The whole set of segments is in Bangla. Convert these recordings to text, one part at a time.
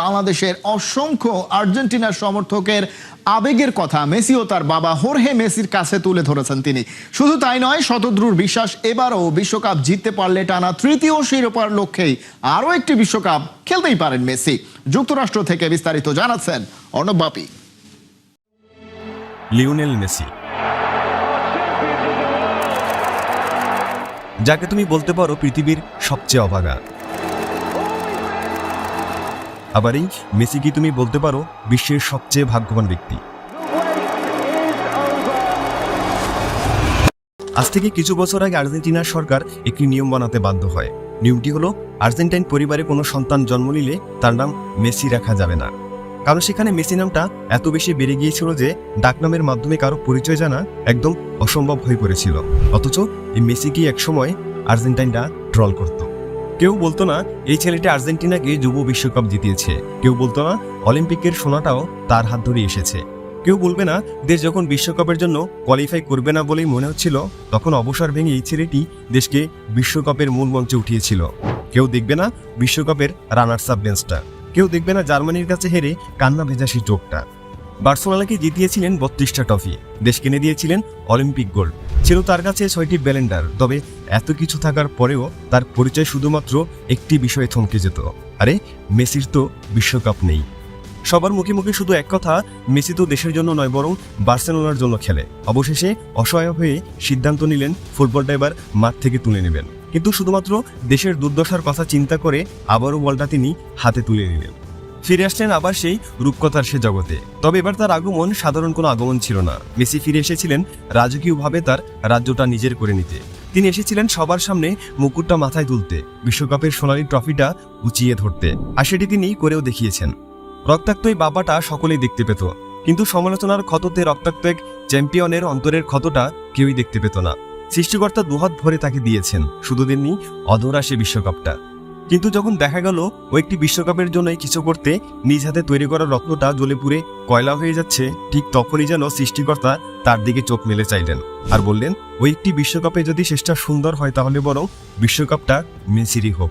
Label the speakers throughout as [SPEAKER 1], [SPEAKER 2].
[SPEAKER 1] বাংলাদেশের অসংখ্য আর্জেন্টিনার সমর্থকের আবেগের কথা মেসি ও তার বাবা হোর্হে মেসির কাছে তুলে ধরেছেন তিনি। শুধু তাই নয়, শতদ্রুর বিশ্বাস এবারও বিশ্বকাপ জিততে পারলে টানা তৃতীয় শিরোপার লক্ষ্যেই আরও একটি বিশ্বকাপ খেলতেই পারেন মেসি। যুক্তরাষ্ট্র থেকে বিস্তারিত জানাচ্ছেন অর্ণব বাপি।
[SPEAKER 2] লিওনেল মেসি, যাকে তুমি বলতে পারো পৃথিবীর সবচেয়ে অভাগা। আবার এই মেসিকে তুমি বলতে পারো বিশ্বের সবচেয়ে ভাগ্যবান ব্যক্তি। আজ থেকে কিছু বছর আগে আর্জেন্টিনার সরকার একটি নিয়ম বানাতে বাধ্য হয়। নিয়মটি হলো, আর্জেন্টাইন পরিবারে কোনো সন্তান জন্ম নিলে তার নাম মেসি রাখা যাবে না, কারণ সেখানে মেসি নামটা এত বেশি বেড়ে গিয়েছিল যে ডাকনামের মাধ্যমে কারো পরিচয় জানা একদম অসম্ভব হয়ে পড়েছিল। অথচ এই মেসিকে একসময় আর্জেন্টাইনরা ট্রল করত। কেউ বলতো না এই ছেলেটি আর্জেন্টিনাকে যুব বিশ্বকাপ জিতিয়েছে, কেউ বলতো না অলিম্পিকের সোনাটাও তার হাত ধরে এসেছে, কেউ বলবে না দেশ যখন বিশ্বকাপের জন্য কোয়ালিফাই করবে না বলেই মনে হচ্ছিল তখন অবসর ভেঙে এই ছেলেটি দেশকে বিশ্বকাপের মূল মঞ্চে উঠিয়েছিল। কেউ দেখবে না বিশ্বকাপের রানার্স আপ বেঞ্চটা, কেউ দেখবে না জার্মানির কাছে হেরে কান্না ভেজা সেই চোখটা। বার্সেলোনাকে জিতিয়েছিলেন 32টা ট্রফি, দেশ কিনে দিয়েছিলেন অলিম্পিক গোল্ড, ছিল তার কাছে 6টি ব্যালেন্ডার। তবে এত কিছু থাকার পরেও তার পরিচয় শুধুমাত্র একটি বিষয়ে থমকে যেত, আরে মেসির তো বিশ্বকাপ নেই। সবার মুখে মুখে শুধু এক কথা, মেসি তো দেশের জন্য নয় বরং বার্সেলোনার জন্য খেলে। অবশেষে অসহায় হয়ে সিদ্ধান্ত নিলেন ফুটবলটা এবার মাঠ থেকে তুলে নেবেন, কিন্তু শুধুমাত্র দেশের দুর্দশার কথা চিন্তা করে আবারও বলটা তিনি হাতে তুলে নিলেন। ফিরে আসলেন আবার সেই রূপকথার সে জগতে। তবে এবার তার আগমন সাধারণ কোনো আগমন ছিল না। মেসি ফিরে এসেছিলেন রাজকীয়ভাবে তার রাজ্যটা নিজের করে নিতে। তিনি এসেছিলেন সবার সামনে মুকুটটা মাথায় তুলতে, বিশ্বকাপের সোনালী ট্রফিটা উঁচিয়ে ধরতে, আর সেটি তিনি করেও দেখিয়েছেন। রক্তাক্ত এই বাবাটা সকলেই দেখতে পেত, কিন্তু সমালোচনার ক্ষততে রক্তাক্ত এক চ্যাম্পিয়নের অন্তরের ক্ষতটা কেউই দেখতে পেত না। সৃষ্টিকর্তা দুহাত ভরে তাকে দিয়েছেন, শুধু দেননি অধরা সে বিশ্বকাপটা। কিন্তু যখন দেখা গেল ও একটি বিশ্বকাপের জন্যই কিছু করতে নিজ হাতে তৈরি করা রত্নটা জ্বলে পুড়ে কয়লা হয়ে যাচ্ছে, ঠিক তখনই যেন সৃষ্টিকর্তা তার দিকে চোখ মেলে চাইলেন আর বললেন, ওই একটি বিশ্বকাপে যদি শেষটা সুন্দর হয় তাহলে বরং বিশ্বকাপটা মেসিরই হোক।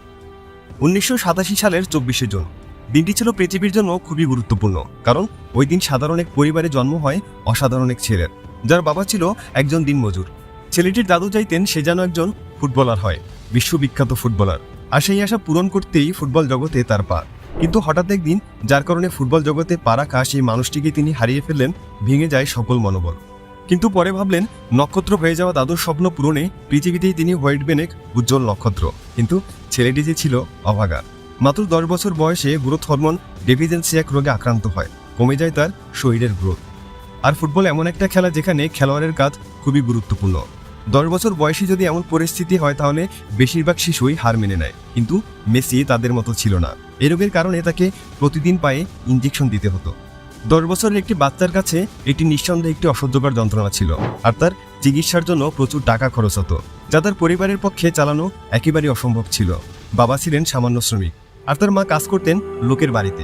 [SPEAKER 2] 1987 সালের 24শে জুন দিনটি ছিল পৃথিবীর জন্য খুবই গুরুত্বপূর্ণ, কারণ ওই দিন সাধারণ এক পরিবারে জন্ম হয় অসাধারণ এক ছেলের, যার বাবা ছিল একজন দিনমজুর। ছেলেটির দাদু চাইতেন সে যেন একজন ফুটবলার হয়, বিশ্ববিখ্যাত ফুটবলার, আর সেই আশা পূরণ করতেই ফুটবল জগতে তার পা। কিন্তু হঠাৎ একদিন যার কারণে ফুটবল জগতে পা রাখা সেই মানুষটিকে তিনি হারিয়ে ফেললেন, ভেঙে যায় সকল মনোবল। কিন্তু পরে ভাবলেন নক্ষত্র হয়ে যাওয়া দাদুর স্বপ্ন পূরণে পৃথিবীতেই তিনি হয়ে উঠবেন এক উজ্জ্বল নক্ষত্র। কিন্তু ছেলেটি যে ছিল অভাগা। মাত্র 10 বছর বয়সে গ্রোথ হরমোন ডেফিসিয়েন্সি এক রোগে আক্রান্ত হয়, কমে যায় তার শরীরের গ্রোথ। আর ফুটবল এমন একটা খেলা যেখানে খেলোয়াড়ের কাজ খুবই গুরুত্বপূর্ণ। 10 বছর বয়সে যদি এমন পরিস্থিতি হয় তাহলে বেশিরভাগ শিশুই হার মেনে নেয়, কিন্তু মেসি তাদের মতো ছিল না। এই রোগের কারণে তাকে প্রতিদিন পায়ে ইঞ্জেকশন দিতে হতো। 10 বছরের একটি বাচ্চার কাছে এটি নিঃসন্দেহে একটি অসহ্যকর যন্ত্রণা ছিল, আর তার চিকিৎসার জন্য প্রচুর টাকা খরচ হতো, যা তার পরিবারের পক্ষে চালানো একেবারেই অসম্ভব ছিল। বাবা ছিলেন সামান্য শ্রমিক, আর তার মা কাজ করতেন লোকের বাড়িতে।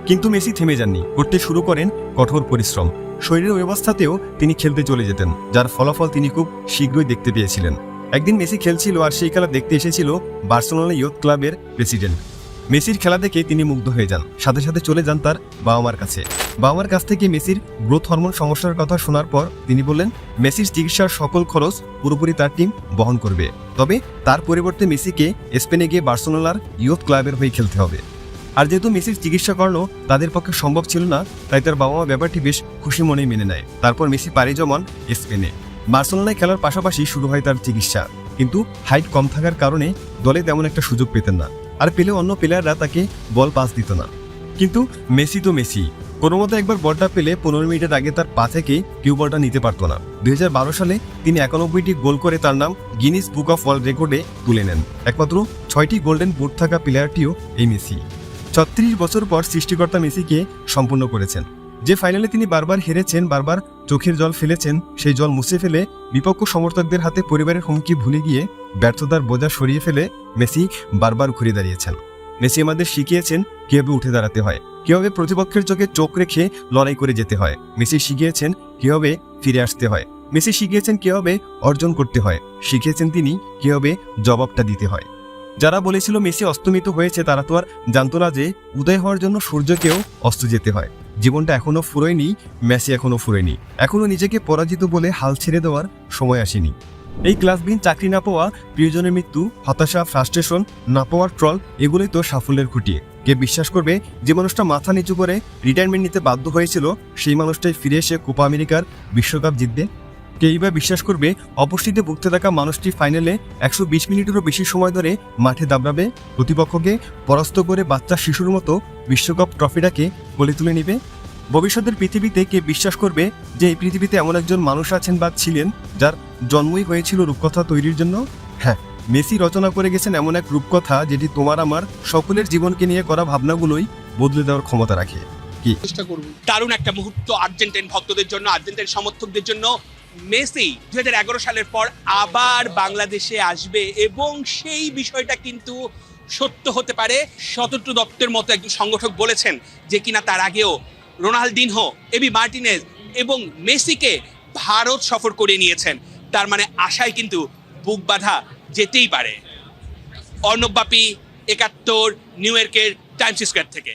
[SPEAKER 2] কিন্তু মেসি থেমে যাননি, করতে শুরু করেন কঠোর পরিশ্রম। শরীরের ওই অবস্থাতেও তিনি খেলতে চলে যেতেন, যার ফলাফল তিনি খুব শীঘ্রই দেখতে পেয়েছিলেন। একদিন মেসি খেলছিল, আর সেই খেলা দেখতে এসেছিল বার্সেলোনা ইয়ুথ ক্লাবের প্রেসিডেন্ট। মেসির খেলা দেখে তিনি মুগ্ধ হয়ে যান, সাথে সাথে চলে যান তার বাবা মার কাছে। বাবা মার কাছ থেকে মেসির গ্রোথ হরমোন সমস্যার কথা শোনার পর তিনি বললেন মেসির চিকিৎসার সকল খরচ পুরোপুরি তার টিম বহন করবে, তবে তার পরিবর্তে মেসিকে স্পেনে গিয়ে বার্সেলোনার ইয়ুথ ক্লাবের হয়ে খেলতে হবে। আর যেহেতু মেসির চিকিৎসা করানো তাদের পক্ষে সম্ভব ছিল না, তাই তার বাবা মা ব্যাপারটি বেশ খুশি মনেই মেনে নেয়। তারপর মেসি পাড়ি জমান স্পেনে। বার্সেলোনায় খেলার পাশাপাশি শুরু হয় তার চিকিৎসা, কিন্তু হাইট কম থাকার কারণে দলে তেমন একটা সুযোগ পেতেন না, আর পেলে অন্য প্লেয়াররা তাকে বল পাস দিত না। কিন্তু মেসি তো মেসি, কোনো মতো একবার বলটা পেলে 15 মিনিটের আগে তার পা থেকে কেউ বলটা নিতে পারতো না। 2012 সালে তিনি 91টি গোল করে তার নাম গিনিস বুক অফ ওয়ার্ল্ড রেকর্ডে তুলে নেন। একমাত্র 6টি গোল্ডেন বুট থাকা প্লেয়ারটিও এই মেসি। 36 বছর পর সৃষ্টিকর্তা মেসিকে সম্পূর্ণ করেছেন। যে ফাইনালে তিনি বারবার হেরেছেন, বারবার চোখের জল ফেলেছেন, সেই জল মুছে ফেলে বিপক্ষ সমর্থকদের হাতে পরিবারের হুমকি ভুলে গিয়ে ব্যর্থতার বোঝা সরিয়ে ফেলে মেসি বারবার ঘুরে দাঁড়িয়েছেন। মেসি আমাদের শিখিয়েছেন কিভাবে উঠে দাঁড়াতে হয়, কিভাবে প্রতিপক্ষের চোখে চোখ রেখে লড়াই করে যেতে হয়। মেসি শিখিয়েছেন কিভাবে ফিরে আসতে হয়। মেসি শিখিয়েছেন কিভাবে অর্জন করতে হয়। শিখিয়েছেন তিনি কিভাবে জবাবটা দিতে হয়। যারা বলেছিল মেসি অস্তমিত হয়েছে তারা তো আর জানতো না যে উদয় হওয়ার জন্য সূর্যকেও অস্ত যেতে হয়। জীবনটা এখনো ফুরোয়নি, মেসি এখনো ফুরোয়নি, এখনো নিজেকে পরাজিত বলে হাল ছেড়ে দেওয়ার সময় আসেনি। এই ক্লাসবিহীন চাকরি না পাওয়া, প্রিয়জনের মৃত্যু, হতাশা, ফ্রাস্ট্রেশন, না পাওয়ার ট্রল, এগুলোই তো সাফল্যের খুঁটি। কে বিশ্বাস করবে যে মানুষটা মাথা নিচু করে রিটায়ারমেন্ট নিতে বাধ্য হয়েছিল সেই মানুষটাই ফিরে এসে কোপা আমেরিকার বিশ্বকাপ জিতবে? কেই বা বিশ্বাস করবে অপুষ্টিতে ভুগতে থাকা মানুষটি ফাইনালে 120 মিনিটেরও বেশি সময় ধরে মাঠে দাবড়াবে, প্রতিপক্ষকে পরাস্ত করে বাচ্চা শিশুর মতো বিশ্বকাপ ট্রফিটাকে কোলে তুলে নেবে? ভবিষ্যতের পৃথিবীতে কে বিশ্বাস করবে যে এই পৃথিবীতে এমন একজন মানুষ আছেন বা ছিলেন যার জন্মই হয়েছিল রূপকথা তৈরির জন্য? হ্যাঁ, মেসি রচনা করে গেছেন এমন এক রূপকথা যেটি তোমার আমার সকলের জীবনকে নিয়ে করা ভাবনাগুলোই বদলে দেওয়ার ক্ষমতা রাখে। কি
[SPEAKER 3] দারুণ একটা মুহূর্ত আর্জেন্টাইন ভক্তদের জন্য, আর্জেন্টাইন সমর্থকদের জন্য। মেসি 2011 সালের পর আবার বাংলাদেশে আসবে এবং সেই বিষয়টা কিন্তু সত্য হতে পারে। শতদ্রু দত্তের মতো একজন সংগঠক বলেছেন যে কিনা তার আগেও রোনালদিনহো, এবি মার্টিনেজ এবং মেসিকে ভারত সফর করে নিয়েছেন। তার মানে আশায় কিন্তু বুক বাঁধা যেতেই পারে। অর্ণব বাপি, 71, নিউ ইয়র্কের টাইমস স্কয়ার থেকে।